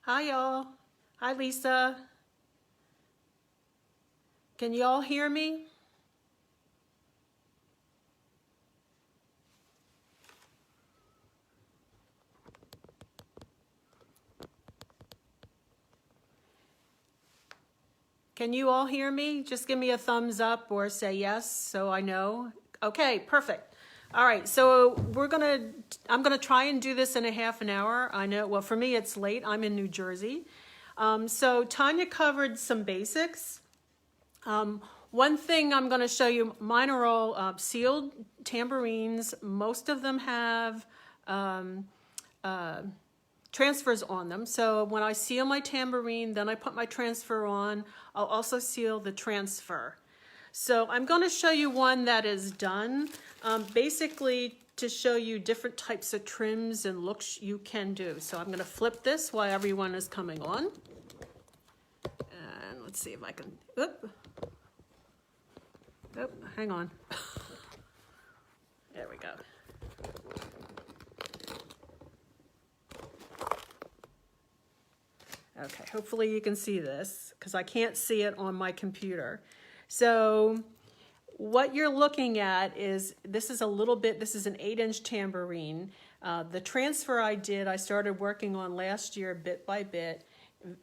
Hi, y'all. Hi, Lisa. Can you all hear me? Can you all hear me? Just give me a thumbs up or say yes so I know. Okay, perfect. All right, so I'm gonna try and do this in a half an hour. I know, well, for me it's late. I'm in New Jersey. So Tanya covered some basics. One thing I'm going to show you, mine are all sealed tambourines. Most of them have transfers on them. So when I seal my tambourine, then I put my transfer on. I'll also seal the transfer. So I'm going to show you one that is done, basically to show you different types of trims and looks you can do. So I'm going to flip this while everyone is coming on. And let's see if I can, Oh, hang on. There we go. Okay, hopefully you can see this because I can't see it on my computer. So what you're looking at is, this is an 8-inch tambourine. The transfer I started working on last year bit by bit,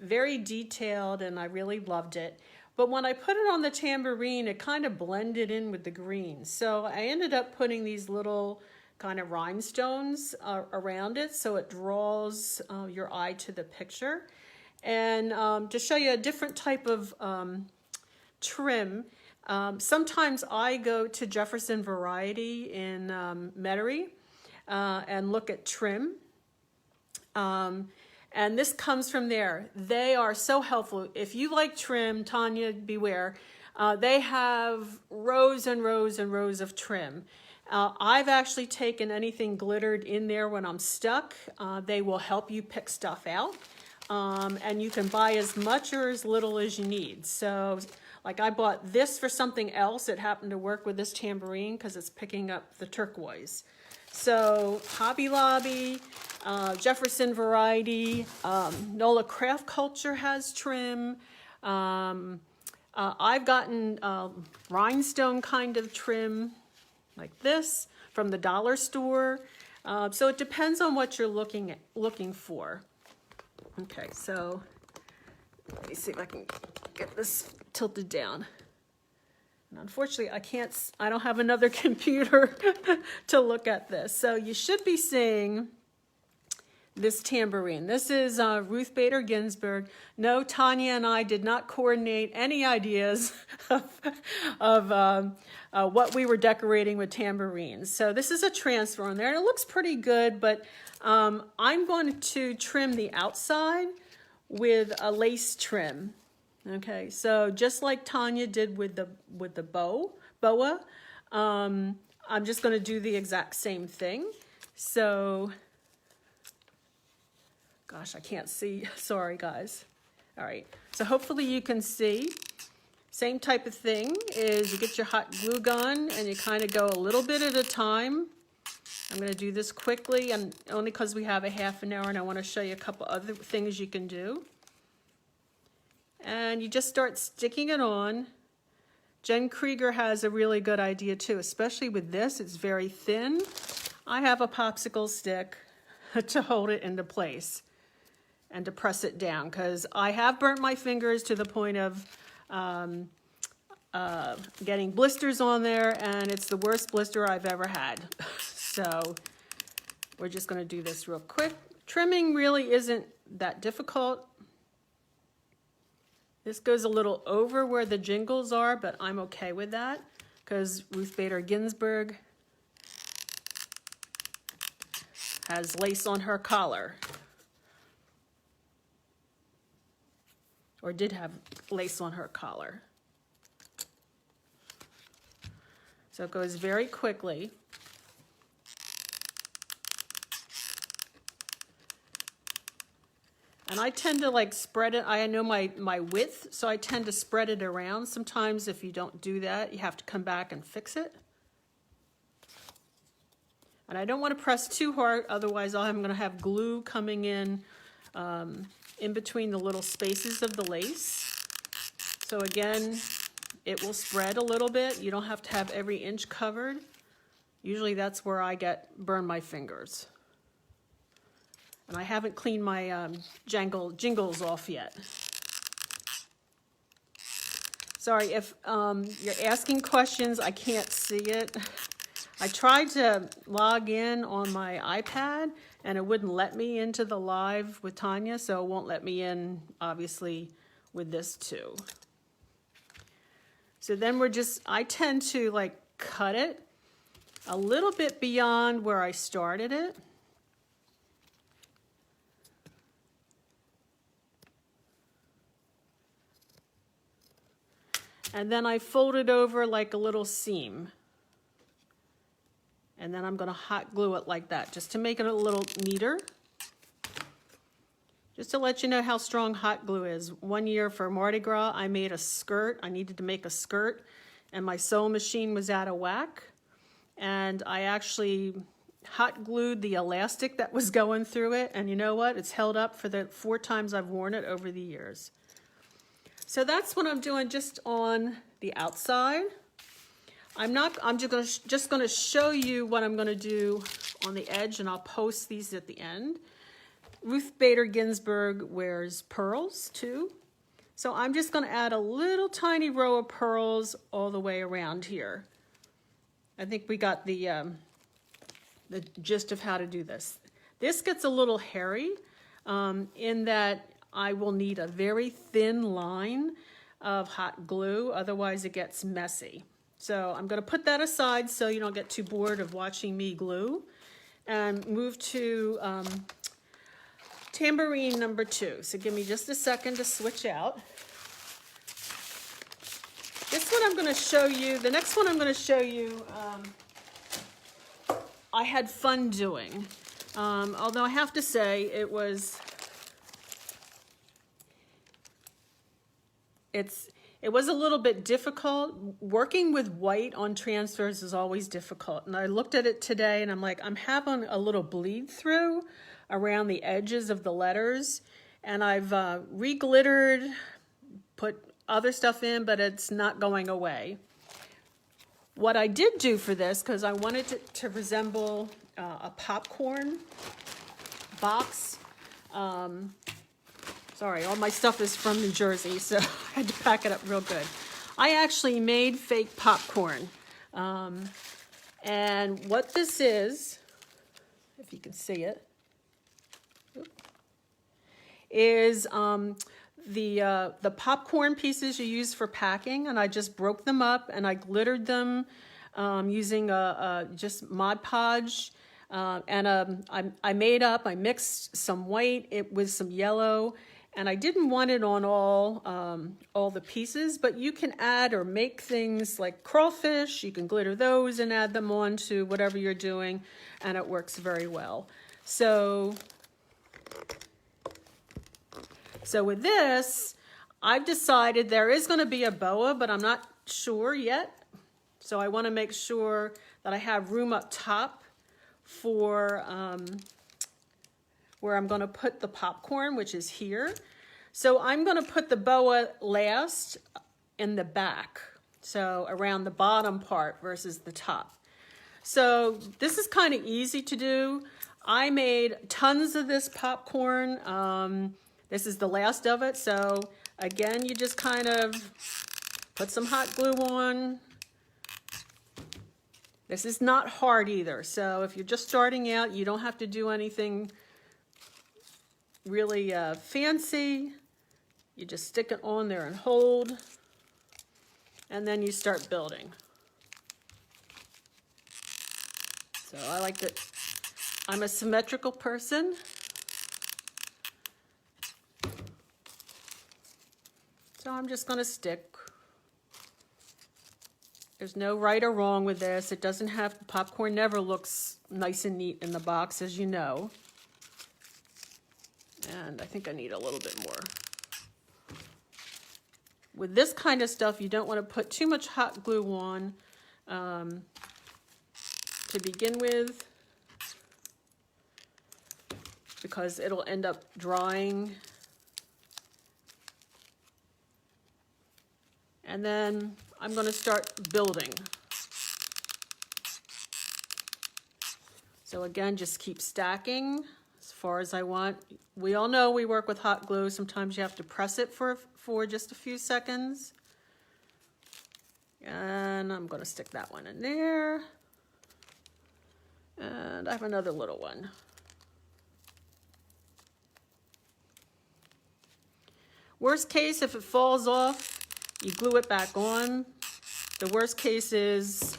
very detailed, and I really loved it. But when I put it on the tambourine, it kind of blended in with the green. So I ended up putting these little kind of rhinestones around it so it draws your eye to the picture. And to show you a different type of trim, sometimes I go to Jefferson Variety in Metairie and look at trim. And this comes from there. They are so helpful. If you like trim, Tanya, beware. They have rows and rows and rows of trim. I've actually taken anything glittered in there when I'm stuck. They will help you pick stuff out. And you can buy as much or as little as you need. So, like, I bought this for something else. It happened to work with this tambourine because it's picking up the turquoise. So Hobby Lobby, Jefferson Variety, NOLA Craft Culture has trim. I've gotten rhinestone kind of trim like this from the dollar store. So it depends on what you're looking for. Okay, so let me see if I can get this tilted down. And unfortunately, I don't have another computer to look at this. So you should be seeing this tambourine. This is Ruth Bader Ginsburg. No, Tanya and I did not coordinate any ideas of what we were decorating with tambourines. So this is a transfer on there, and it looks pretty good, but I'm going to trim the outside with a lace trim. Okay, so just like Tanya did with the boa, I'm just going to do the exact same thing. So, gosh, I can't see. Sorry, guys. All right, so hopefully you can see. Same type of thing is you get your hot glue gun and you kind of go a little bit at a time. I'm going to do this quickly, and only because we have a half an hour, and I want to show you a couple other things you can do. And you just start sticking it on. Jen Krieger has a really good idea too, especially with this. It's very thin. I have a popsicle stick to hold it into place and to press it down, because I have burnt my fingers to the point of getting blisters on there, and it's the worst blister I've ever had. So we're just going to do this real quick. Trimming really isn't that difficult. This goes a little over where the jingles are, but I'm okay with that because Ruth Bader Ginsburg has lace on her collar, or did have lace on her collar. So it goes very quickly. And I tend to like spread it. I know my width, so I tend to spread it around. Sometimes if you don't do that, you have to come back and fix it. And I don't want to press too hard, otherwise I'm going to have glue coming in in between the little spaces of the lace. So again, it will spread a little bit. You don't have to have every inch covered. Usually that's where I burn my fingers. And I haven't cleaned my jingles off yet. Sorry if you're asking questions, I can't see it. I tried to log in on my iPad and it wouldn't let me into the live with Tanya, so it won't let me in, obviously, with this too. So then I tend to like cut it a little bit beyond where I started it. And then I fold it over like a little seam. And then I'm going to hot glue it like that, just to make it a little neater. Just to let you know how strong hot glue is. One year for Mardi Gras, I made a skirt. I needed to make a skirt, and my sewing machine was out of whack. And I actually hot glued the elastic that was going through it. And you know what? It's held up for the 4 times I've worn it over the years. So that's what I'm doing just on the outside. I'm just going to show you what I'm going to do on the edge, and I'll post these at the end. Ruth Bader Ginsburg wears pearls too. So I'm just going to add a little tiny row of pearls all the way around here. I think we got the gist of how to do this. This gets a little hairy in that I will need a very thin line of hot glue, otherwise it gets messy. So I'm going to put that aside so you don't get too bored of watching me glue, and move to tambourine number 2. So give me just a second to switch out. This one I'm going to show you, the next one I'm going to show you, I had fun doing. Although I have to say it was a little bit difficult. Working with white on transfers is always difficult. And I looked at it today and I'm like, I'm having a little bleed through around the edges of the letters. And I've re-glittered, put other stuff in, but it's not going away. What I did do for this, because I wanted it to resemble a popcorn box. Sorry, all my stuff is from New Jersey, so I had to pack it up real good. I actually made fake popcorn. And what this is, if you can see it, is the popcorn pieces you use for packing, and I just broke them up and I glittered them using just Mod Podge. I mixed some white with some yellow, and I didn't want it on all the pieces, but you can add or make things like crawfish. You can glitter those and add them on to whatever you're doing, and it works very well. So with this, I've decided there is going to be a boa, but I'm not sure yet. So I want to make sure that I have room up top for where I'm going to put the popcorn, which is here. So I'm going to put the boa last in the back, so around the bottom part versus the top. So this is kind of easy to do. I made tons of this popcorn. This is the last of it. So again, you just kind of put some hot glue on. This is not hard either. So if you're just starting out, you don't have to do anything really fancy. You just stick it on there and hold, and then you start building. So I like that. I'm a symmetrical person. So I'm just going to stick. There's no right or wrong with this. It doesn't have, popcorn never looks nice and neat in the box, as you know. And I think I need a little bit more. With this kind of stuff, you don't want to put too much hot glue on to begin with, because it'll end up drying And then I'm going to start building. So again, just keep stacking as far as I want. We all know we work with hot glue. Sometimes you have to press it for just a few seconds. And I'm going to stick that one in there. And I have another little one. Worst case, if it falls off, you glue it back on. The worst case is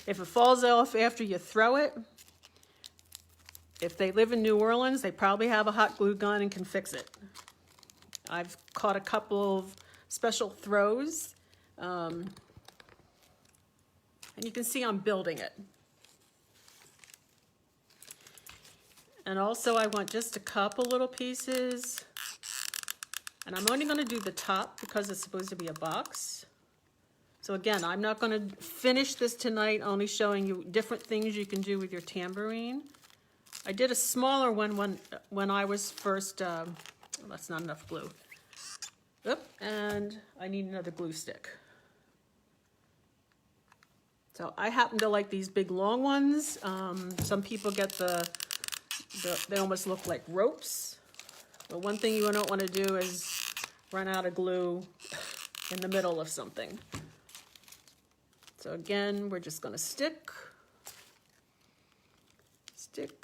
if it falls off after you throw it. If they live in New Orleans, they probably have a hot glue gun and can fix it. I've caught a couple of special throws. And you can see I'm building it. And also I want just a couple little pieces. And I'm only going to do the top because it's supposed to be a box. So again, I'm not going to finish this tonight, only showing you different things you can do with your tambourine. I did a smaller one when I was first, that's not enough glue. Oop, and I need another glue stick. So I happen to like these big long ones. Some people get they almost look like ropes. But one thing you don't want to do is run out of glue in the middle of something. So again, we're just going to stick, stick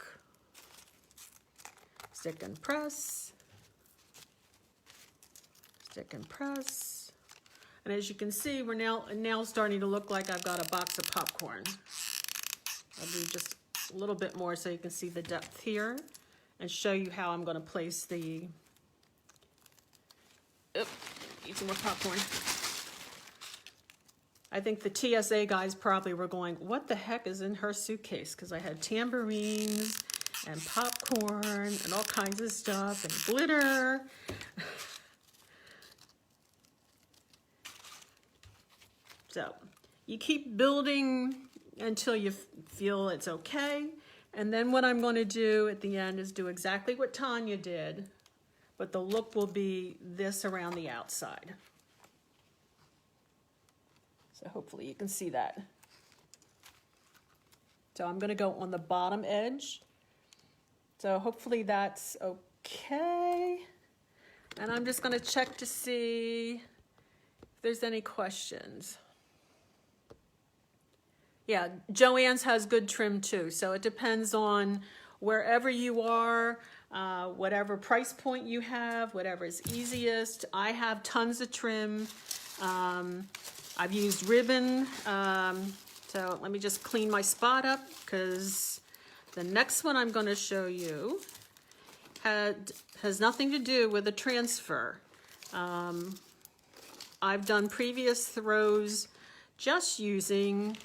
and press, stick and press. And as you can see, we're now starting to look like I've got a box of popcorn. I'll do just a little bit more so you can see the depth here and show you how I'm going to place the, need some more popcorn. I think the TSA guys probably were going, what the heck is in her suitcase? Because I had tambourines and popcorn and all kinds of stuff and glitter. So you keep building until you feel it's okay. And then what I'm going to do at the end is do exactly what Tanya did, but the look will be this around the outside. So hopefully you can see that. So I'm going to go on the bottom edge. So hopefully that's okay. And I'm just going to check to see if there's any questions. Yeah, Joann's has good trim too. So it depends on wherever you are, whatever price point you have, whatever is easiest. I have tons of trim. I've used ribbon. So let me just clean my spot up because the next one I'm going to show you has nothing to do with a transfer. I've done previous throws just using,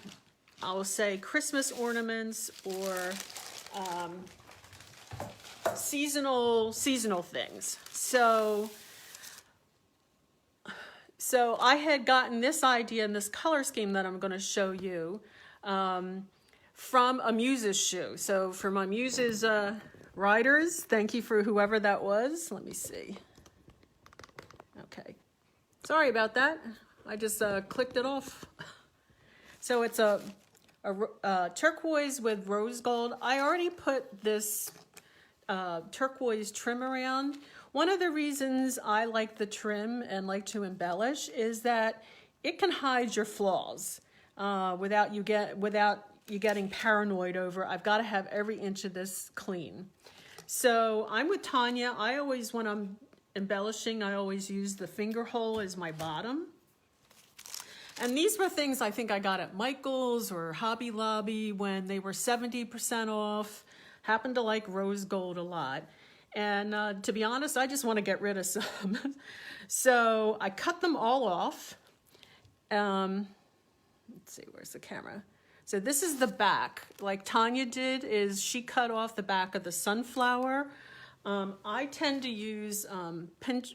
I will say, Christmas ornaments or seasonal things. So I had gotten this idea and this color scheme that I'm going to show you from a Muse's shoe. So for my Muse's riders, thank you for whoever that was. Let me see. Okay. Sorry about that. I just clicked it off. So it's a turquoise with rose gold. I already put this turquoise trim around. One of the reasons I like the trim and like to embellish is that it can hide your flaws without you getting paranoid over, I've got to have every inch of this clean. So I'm with Tanya. I always, when I'm embellishing, I always use the finger hole as my bottom. And these were things I think I got at Michael's or Hobby Lobby when they were 70% off. Happened to like rose gold a lot. And to be honest, I just want to get rid of some. So I cut them all off. Let's see, where's the camera? So this is the back. Like Tanya did, is she cut off the back of the sunflower. I tend to use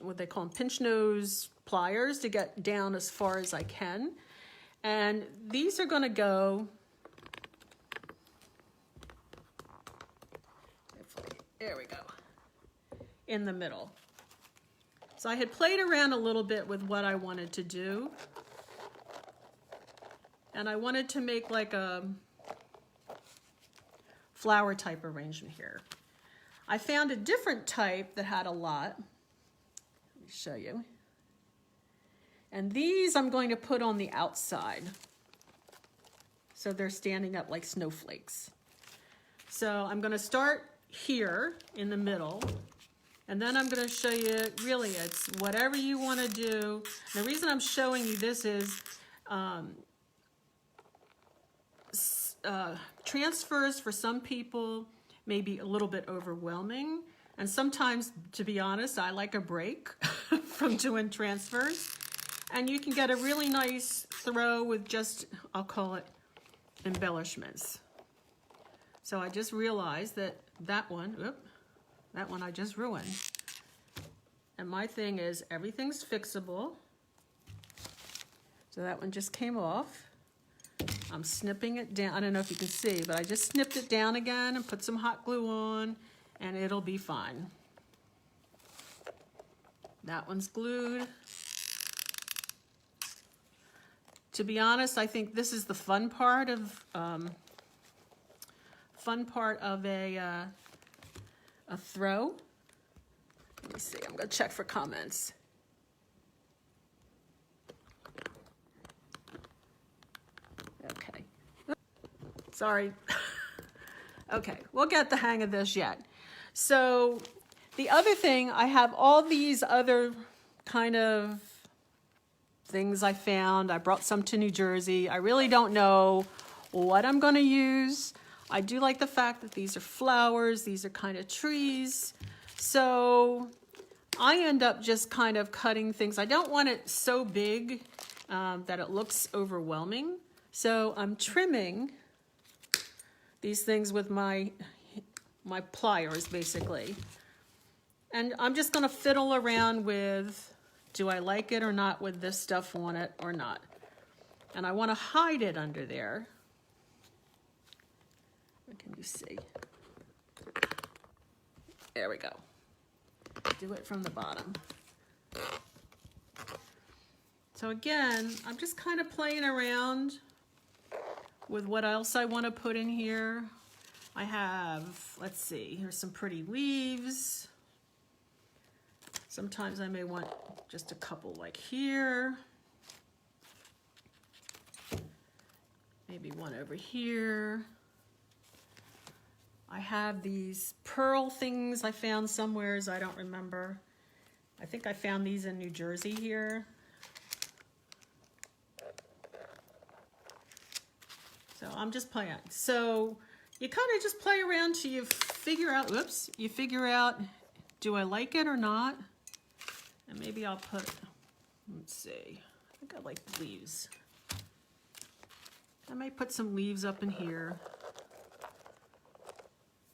what they call them, pinch nose pliers to get down as far as I can. And these are going to go, there we go, in the middle. So I had played around a little bit with what I wanted to do. and I wanted to make like a flower type arrangement here. I found a different type that had a lot. Let me show you. And these I'm going to put on the outside. So they're standing up like snowflakes. So I'm going to start here in the middle. And then I'm going to show you, really, it's whatever you want to do. The reason I'm showing you this is transfers for some people may be a little bit overwhelming. And sometimes, to be honest, I like a break from doing transfers. And you can get a really nice throw with just, I'll call it embellishments. So I just realized that one I just ruined. And my thing is everything's fixable. So that one just came off. I'm snipping it down. I don't know if you can see, but I just snipped it down again and put some hot glue on, and it'll be fine. That one's glued. To be honest, I think this is the fun part of a throw. Let me see. I'm going to check for comments. Okay. Sorry. Okay, we'll get the hang of this yet. So the other thing, I have all these other kind of things I found. I brought some to New Jersey. I really don't know what I'm going to use. I do like the fact that these are flowers. These are kind of trees. So I end up just kind of cutting things. I don't want it so big that it looks overwhelming. So I'm trimming these things with my pliers, basically. And I'm just going to fiddle around with, do I like it or not with this stuff on it or not? And I want to hide it under there. What can you see? There we go. Do it from the bottom. So again, I'm just kind of playing around with what else I want to put in here. I have, let's see, here's some pretty leaves. Sometimes I may want just a couple like here. Maybe one over here. I have these pearl things I found somewheres, I don't remember. I think I found these in New Jersey here. So I'm just playing. So you kind of just play around till you figure out, you figure out, do I like it or not? And maybe I'll put, let's see, I think I like leaves. I may put some leaves up in here.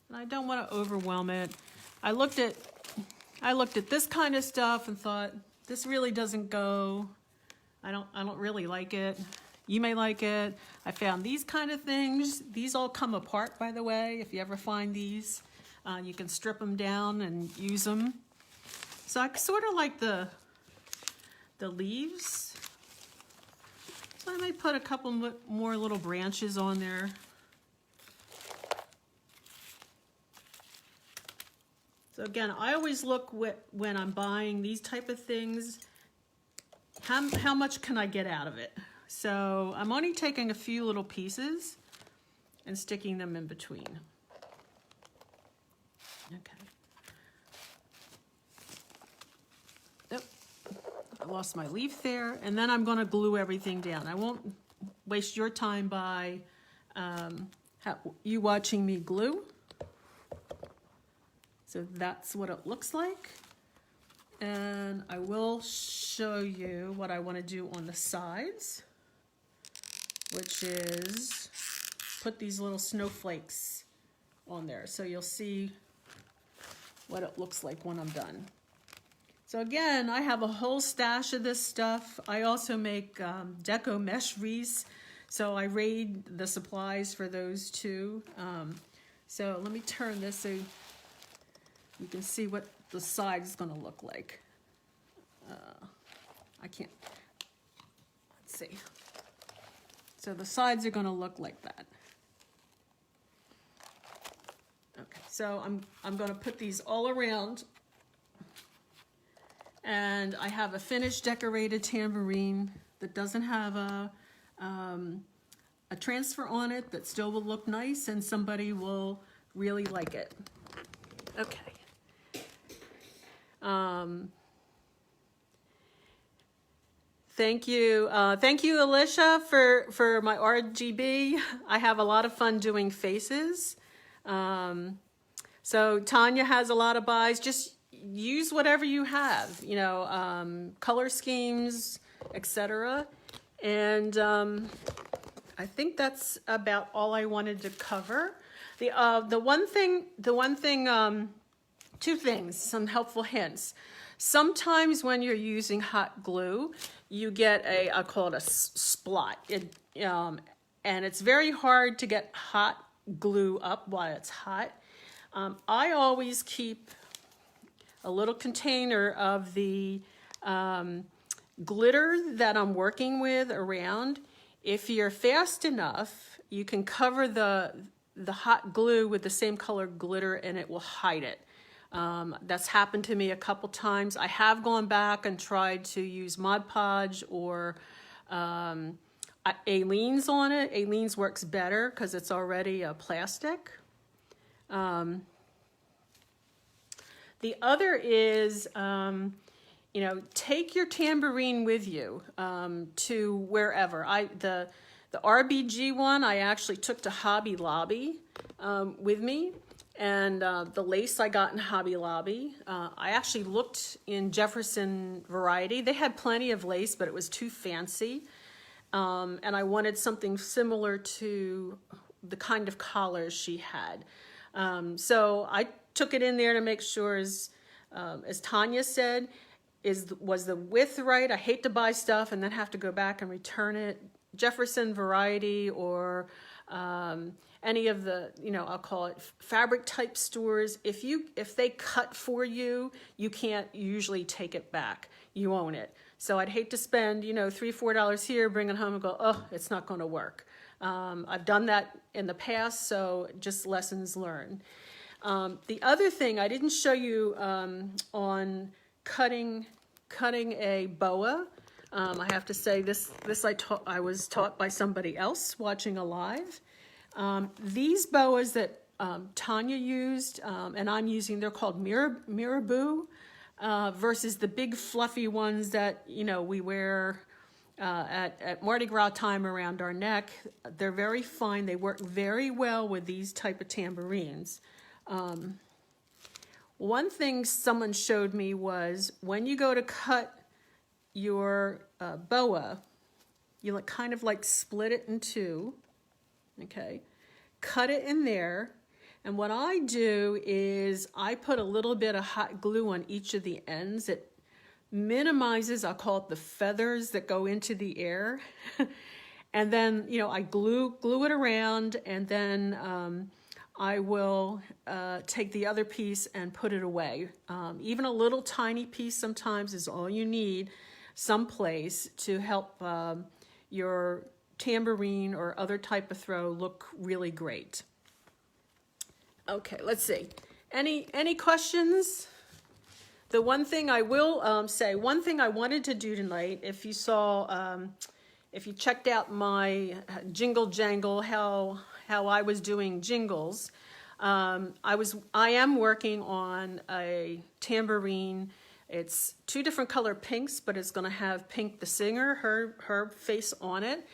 And I don't want to overwhelm it. I looked at this kind of stuff and thought, this really doesn't go. I don't really like it. You may like it. I found these kind of things. These all come apart, by the way. If you ever find these, you can strip them down and use them. So I sort of like the leaves. So I might put a couple more little branches on there. So again, I always look when I'm buying these type of things, how much can I get out of it? So I'm only taking a few little pieces and sticking them in between. Okay. Yep. I lost my leaf there, and then I'm going to glue everything down. I won't waste your time by you watching me glue. So that's what it looks like. And I will show you what I want to do on the sides, which is put these little snowflakes on there. So you'll see what it looks like when I'm done. So again, I have a whole stash of this stuff. I also make deco mesh wreaths. So I raid the supplies for those too. So let me turn this so you can see what the side is going to look like. I can't, let's see. So the sides are going to look like that. Okay, so I'm going to put these all around, and I have a finished decorated tambourine that doesn't have a transfer on it, that still will look nice and somebody will really like it. Okay. Thank you, Alicia, for my RGB. I have a lot of fun doing faces. So Tanya has a lot of buys. Just use whatever you have, you know, color schemes, etc. And I think that's about all I wanted to cover. The one thing, two things, some helpful hints. Sometimes when you're using hot glue, you get I call it a splot. And it's very hard to get hot glue up while it's hot. I always keep a little container of the glitter that I'm working with around. If you're fast enough, you can cover the hot glue with the same color glitter and it will hide it. That's happened to me a couple times. I have gone back and tried to use Mod Podge or Aleene's on it. Aleene's works better because it's already a plastic. The other is, you know, take your tambourine with you to wherever. The RBG one I actually took to Hobby Lobby with me. And the lace I got in Hobby Lobby. I actually looked in Jefferson Variety. They had plenty of lace, but it was too fancy. And I wanted something similar to the kind of collars she had. So I took it in there to make sure, as Tanya said, was the width right? I hate to buy stuff and then have to go back and return it. Jefferson Variety or any of the, you know, I'll call it fabric type stores. If they cut for you, you can't usually take it back. You own it. So I'd hate to spend, you know, $3, $4 here, bring it home and go, oh, it's not going to work. I've done that in the past, so just lessons learned. The other thing I didn't show you on cutting a boa. I have to say this I was taught by somebody else watching a live. These boas that Tanya used and I'm using, they're called Mirabeau versus the big fluffy ones that, you know, we wear at Mardi Gras time around our neck. They're very fine. They work very well with these type of tambourines. One thing someone showed me was when you go to cut your boa, you kind of like split it in two, okay? Cut it in there, and what I do is I put a little bit of hot glue on each of the ends. It minimizes, I'll call it the feathers that go into the air. And then, you know, I glue it around, and then I will take the other piece and put it away. Even a little tiny piece sometimes is all you need someplace to help your tambourine or other type of throw look really great. Okay, let's see. Any questions? The one thing I will say, one thing I wanted to do tonight, if you saw, if you checked out my jingle jangle, how I was doing jingles, I am working on a tambourine. It's two different color pinks, but it's going to have Pink the singer, her face on it.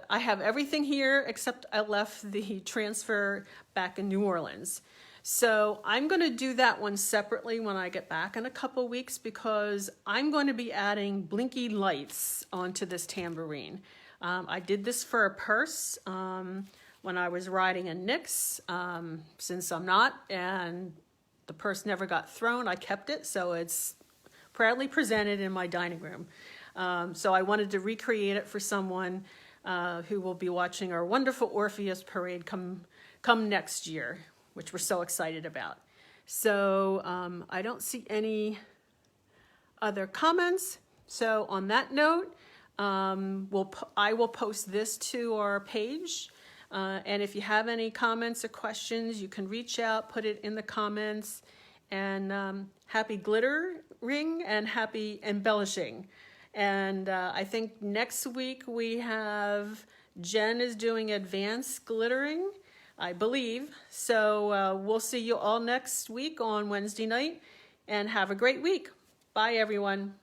I have everything here except I left the transfer back in New Orleans. So I'm going to do that one separately when I get back in a couple weeks because I'm going to be adding blinky lights onto this tambourine. I did this for a purse when I was riding in Nick's. Since I'm not, and the purse never got thrown, I kept it, so it's proudly presented in my dining room. So I wanted to recreate it for someone who will be watching our wonderful Orpheus parade come next year, which we're so excited about. So I don't see any other comments. So on that note, I will post this to our page. And if you have any comments or questions, you can reach out, put it in the comments. And happy glittering and happy embellishing. And I think next week we have Jen is doing advanced glittering, I believe. So we'll see you all next week on Wednesday night. And have a great week. Bye, everyone.